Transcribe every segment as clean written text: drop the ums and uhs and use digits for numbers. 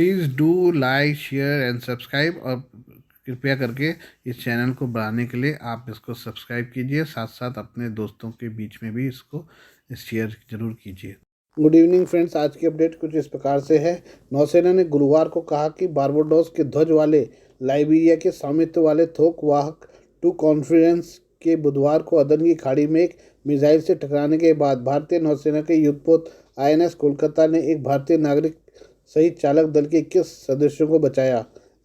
Please do like share and subscribe, और कृपया करके इस चैनल को बढ़ाने के लिए आप इसको सब्सक्राइब कीजिए, साथ साथ अपने दोस्तों के बीच में भी इसको शेयर जरूर कीजिए। गुड इवनिंग फ्रेंड्स, आज की अपडेट कुछ इस प्रकार से है। नौसेना ने गुरुवार को कहा कि बारबाडोस के ध्वज वाले लाइबेरिया के स्वामित्व वाले थोक वाहक टू कॉन्फ्रेंस के बुधवार को अदन की खाड़ी में एक मिसाइल से टकराने के बाद भारतीय नौसेना के युद्धपोत INS कोलकाता ने एक भारतीय नागरिक सहित चालक दल के 21 सदस्यों को बचाया।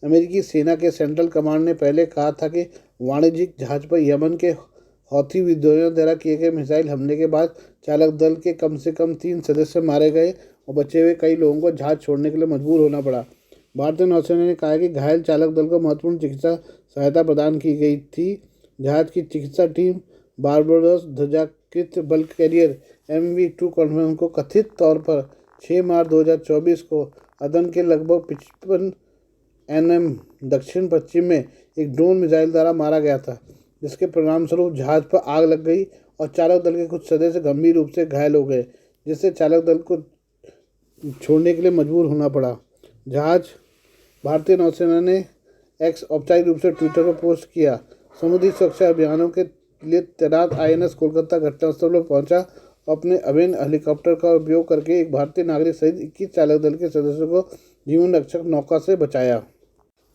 अमेरिकी सेना के सेंट्रल कमांड ने पहले कहा था कि वाणिज्यिक जहाज पर यमन के हौथी विद्रोहियों द्वारा किए गए मिसाइल हमले के बाद चालक दल के कम से कम 3 सदस्य मारे गए और बचे हुए कई लोगों को जहाज छोड़ने के लिए मजबूर होना पड़ा। भारतीय नौसेना ने कहा कि घायल चालक दल को महत्वपूर्ण चिकित्सा सहायता प्रदान की गई थी। जहाज की चिकित्सा टीम बारबाडोस ध्वजाकृत बल्क कैरियर MV2 कॉन्फ्रेंस को कथित तौर पर 6 मार्च 2024 को अदन के लगभग 55 NM दक्षिण पश्चिम में एक ड्रोन मिसाइल द्वारा मारा गया था, जिसके परिणामस्वरूप जहाज पर आग लग गई और चालक दल के कुछ सदस्य गंभीर रूप से घायल हो गए, जिससे चालक दल को छोड़ने के लिए मजबूर होना पड़ा। जहाज भारतीय नौसेना ने एक्स औपचारिक रूप से ट्विटर पर पोस्ट किया। समुद्री सुरक्षा अभियानों के लिए तैनात INS कोलकाता घटनास्थल पर पहुंचा और अपने अभिन्न हेलीकॉप्टर का उपयोग करके एक भारतीय नागरिक सहित 21 चालक दल के सदस्यों को जीवन रक्षक नौका से बचाया।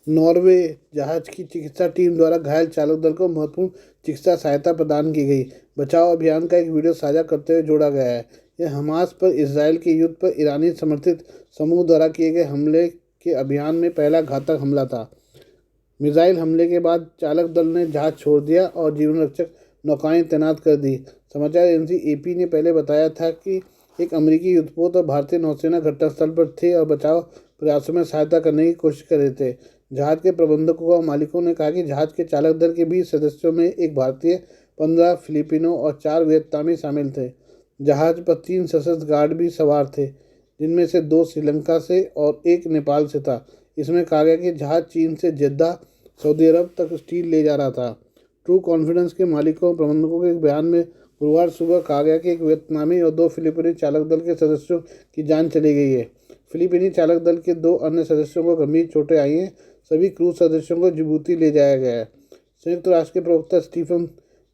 नॉर्वे जहाज की चिकित्सा टीम द्वारा घायल चालक दल को महत्वपूर्ण चिकित्सा सहायता प्रदान की गई। बचाव अभियान का एक वीडियो साझा करते हुए जोड़ा गया है। यह हमास पर इसराइल के युद्ध पर ईरानी समर्थित समूह द्वारा किए गए हमले के अभियान में पहला घातक हमला था। मिसाइल हमले के बाद चालक दल ने जहाज छोड़ दिया और जीवन रक्षक नौकाएं तैनात कर दी। समाचार एजेंसी AP ने पहले बताया था कि एक अमेरिकी युद्धपोत और भारतीय नौसेना घटनास्थल पर थे और बचाव प्रयासों में सहायता करने की कोशिश कर रहे थे। जहाज के प्रबंधकों और मालिकों ने कहा कि जहाज के चालक दल के 20 सदस्यों में एक भारतीय, 15 फिलिपिनो और 4 वियतनामी शामिल थे। जहाज पर 3 सशस्त्र गार्ड भी सवार थे, जिनमें से 2 श्रीलंका से और 1 नेपाल से था। इसमें कहा गया कि जहाज चीन से जेद्दा, सऊदी अरब तक स्टील ले जा रहा था। ट्रू कॉन्फिडेंस के मालिकों और प्रबंधकों के एक बयान में गुरुवार सुबह कहा गया कि एक वियतनामी और 2 फिलिपीनी चालक दल के सदस्यों की जान चली गई है। फिलिपीनी चालक दल के 2 अन्य सदस्यों को गंभीर चोटें आई हैं। सभी क्रू सदस्यों को जिबूती ले जाया गया है। संयुक्त राष्ट्र के प्रवक्ता स्टीफन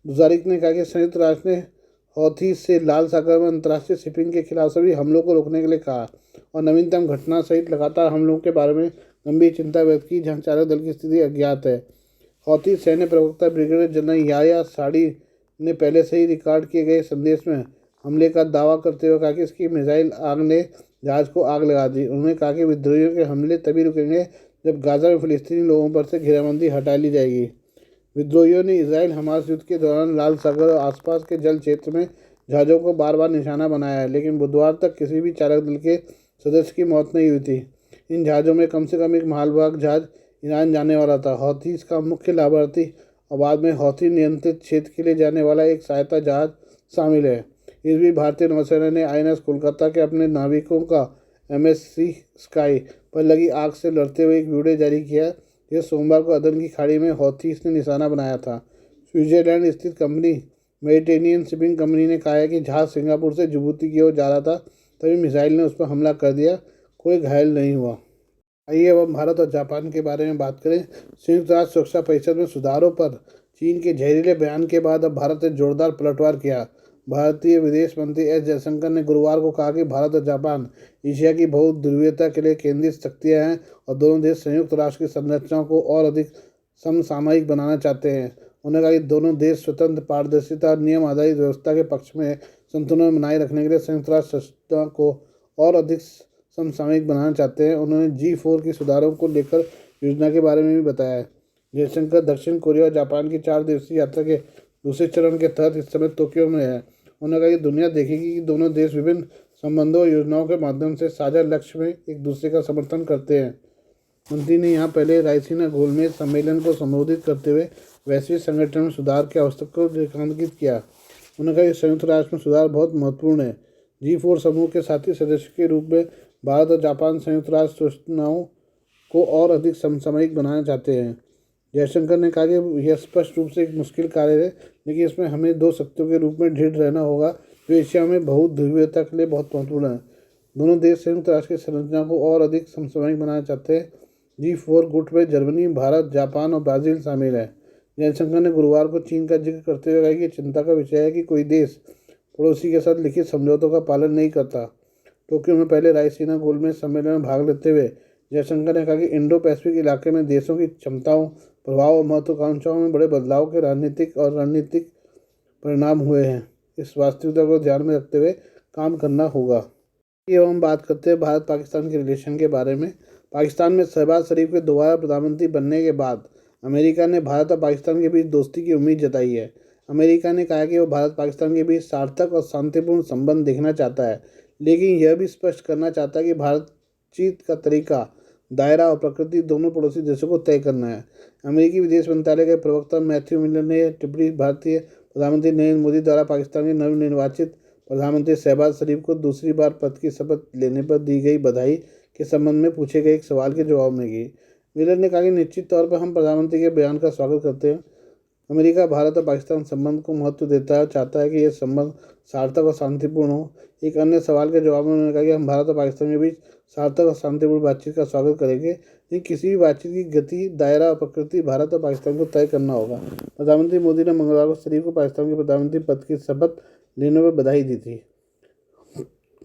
दुजारिक ने कहा कि संयुक्त राष्ट्र ने हौथी से लाल सागर में अंतर्राष्ट्रीय शिपिंग के खिलाफ सभी हमलों को रोकने के लिए कहा और नवीनतम घटना सहित लगातार हमलों के बारे में गंभीर चिंता व्यक्त की, जहां चालक दल की स्थिति अज्ञात है। हौथी सैन्य प्रवक्ता ब्रिगेडियर जनरल याया साड़ी ने पहले से ही रिकॉर्ड किए गए संदेश में हमले का दावा करते हुए कहा कि इसकी मिसाइल आग ने जहाज को आग लगा दी। उन्होंने कहा कि विद्रोहियों के हमले तभी रुकेंगे जब गाजा में फिलिस्तीनी लोगों पर से घेराबंदी हटा ली जाएगी। विद्रोहियों ने इजराइल हमास युद्ध के दौरान लाल सागर और आसपास के जल क्षेत्र में जहाज़ों को बार बार निशाना बनाया है, लेकिन बुधवार तक किसी भी चालक दल के सदस्य की मौत नहीं हुई थी। इन जहाज़ों में कम से कम एक मालवाहक जहाज ईरान जाने वाला था। हौथीस का मुख्य लाभार्थी और बाद में हौथी नियंत्रित क्षेत्र के लिए जाने वाला एक सहायता जहाज शामिल है। इस बीच भारतीय नौसेना ने INS कोलकाता के अपने नाविकों का MSC स्काई पर लगी आग से लड़ते हुए एक वीडियो जारी किया। यह सोमवार को अदन की खाड़ी में हौथीस ने निशाना बनाया था। स्विट्जरलैंड स्थित कंपनी मेडिटेरेनियन शिपिंग कंपनी ने कहा है कि जहाज सिंगापुर से जिबूती की ओर जा रहा था, तभी मिसाइल ने उस पर हमला कर दिया। कोई घायल नहीं हुआ। आइए अब हम भारत और जापान के बारे में बात करें। संयुक्त राष्ट्र सुरक्षा परिषद में सुधारों पर चीन के जहरीले बयान के बाद अब भारत ने जोरदार पलटवार किया। भारतीय विदेश मंत्री S जयशंकर ने गुरुवार को कहा कि भारत और जापान एशिया की बहुध्रुवीयता के लिए केंद्रित शक्तियां हैं और दोनों देश संयुक्त राष्ट्र की संरचना को और अधिक समसामयिक बनाना चाहते हैं। उन्होंने कहा कि दोनों देश स्वतंत्र, पारदर्शिता और नियम आधारित व्यवस्था के पक्ष में संतुलन बनाए रखने के लिए संयुक्त राष्ट्र संरचना को और अधिक समसामयिक बनाना चाहते हैं। उन्होंने G4 की सुधारों को लेकर योजना के बारे में भी बताया। जयशंकर दक्षिण कोरिया और जापान की 4 दिवसीय यात्रा के दूसरे चरण के तहत इस समय टोक्यो में है। उन्होंने कहा कि दुनिया देखेगी कि दोनों देश विभिन्न संबंधों और योजनाओं के माध्यम से साझा लक्ष्य में एक दूसरे का समर्थन करते हैं। मंत्री ने यहाँ पहले रायसीना गोलमेज सम्मेलन को संबोधित करते हुए वैश्विक संगठन में सुधार की आवश्यकता को रेखांकित किया। उन्होंने कहा कि संयुक्त राष्ट्र में सुधार बहुत महत्वपूर्ण है। G4 समूह के साथी सदस्य के रूप में भारत और जापान संयुक्त राष्ट्र सूचनाओं को और अधिक समसामयिक बनाना चाहते हैं। जयशंकर ने कहा कि यह स्पष्ट रूप से एक मुश्किल कार्य है, लेकिन इसमें हमें 2 शक्तियों के रूप में दृढ़ रहना होगा जो एशिया में बहुध्रुवीयता के लिए बहुत महत्वपूर्ण है। दोनों देश संयुक्त राष्ट्र की संरचना को और अधिक समसामयिक बनाना चाहते हैं। G4 गुट में जर्मनी, भारत, जापान और ब्राज़ील शामिल है। जयशंकर ने गुरुवार को चीन का जिक्र करते हुए कहा कि चिंता का विषय है कि कोई देश पड़ोसी के साथ लिखित समझौतों का पालन नहीं करता। टोक्यो में पहले रायसीना गोलमेज सम्मेलन में भाग लेते हुए जयशंकर ने कहा कि इंडो पैसिफिक इलाके में देशों की क्षमताओं, प्रभाव और महत्वाकांक्षाओं में बड़े बदलाव के राजनीतिक और रणनीतिक परिणाम हुए हैं। इस वास्तविकता को ध्यान में रखते हुए काम करना होगा। ये हम बात करते हैं भारत पाकिस्तान के रिलेशन के बारे में। पाकिस्तान में शहबाज शरीफ के दोबारा प्रधानमंत्री बनने के बाद अमेरिका ने भारत और पाकिस्तान के बीच दोस्ती की उम्मीद जताई है। अमेरिका ने कहा कि वो भारत पाकिस्तान के बीच सार्थक और शांतिपूर्ण संबंध देखना चाहता है, लेकिन यह भी स्पष्ट करना चाहता है कि बातचीत का तरीका, दायरा और प्रकृति दोनों पड़ोसी देशों को तय करना है। अमेरिकी विदेश मंत्रालय के प्रवक्ता मैथ्यू मिलर ने टिप्पणी भारतीय प्रधानमंत्री नरेंद्र मोदी द्वारा पाकिस्तान के नवनिर्वाचित प्रधानमंत्री शहबाज शरीफ को दूसरी बार पद की शपथ लेने पर दी गई बधाई के संबंध में पूछे गए एक सवाल के जवाब में की। मिलर ने कहा कि निश्चित तौर पर हम प्रधानमंत्री के बयान का स्वागत करते हैं। अमेरिका भारत और पाकिस्तान संबंध को महत्व देता है और चाहता है कि यह संबंध सार्थक और शांतिपूर्ण हो। एक अन्य सवाल के जवाब में उन्होंने कहा कि हम भारत और पाकिस्तान के बीच सार्थक और शांतिपूर्ण बातचीत का स्वागत करेंगे, लेकिन किसी भी बातचीत की गति, दायरा और प्रकृति भारत और पाकिस्तान को तय करना होगा। प्रधानमंत्री मोदी ने मंगलवार को शरीफ को पाकिस्तान के प्रधानमंत्री पद की शपथ लेने पर बधाई दी थी।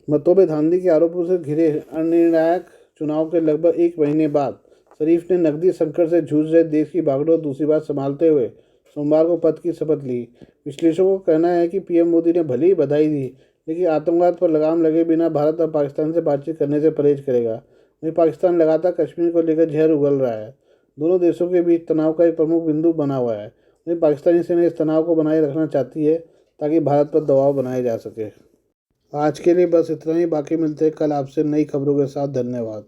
मतों में धांधली के आरोपों से घिरे अनिर्णायक चुनाव के लगभग एक महीने बाद शरीफ ने नकदी संकट से जूझ रहे देश की बागडोर दूसरी बार संभालते हुए सोमवार को पद की शपथ ली। विश्लेषकों का कहना है कि पीएम मोदी ने भले ही बधाई दी, लेकिन आतंकवाद पर लगाम लगे बिना भारत और पाकिस्तान से बातचीत करने से परहेज करेगा। वहीं पाकिस्तान लगातार कश्मीर को लेकर जहर उगल रहा है। दोनों देशों के बीच तनाव का एक प्रमुख बिंदु बना हुआ है। वहीं पाकिस्तानी सेना इस तनाव को बनाए रखना चाहती है ताकि भारत पर दबाव बनाया जा सके। आज के लिए बस इतना ही। बाकी मिलते हैं कल आपसे नई खबरों के साथ। धन्यवाद।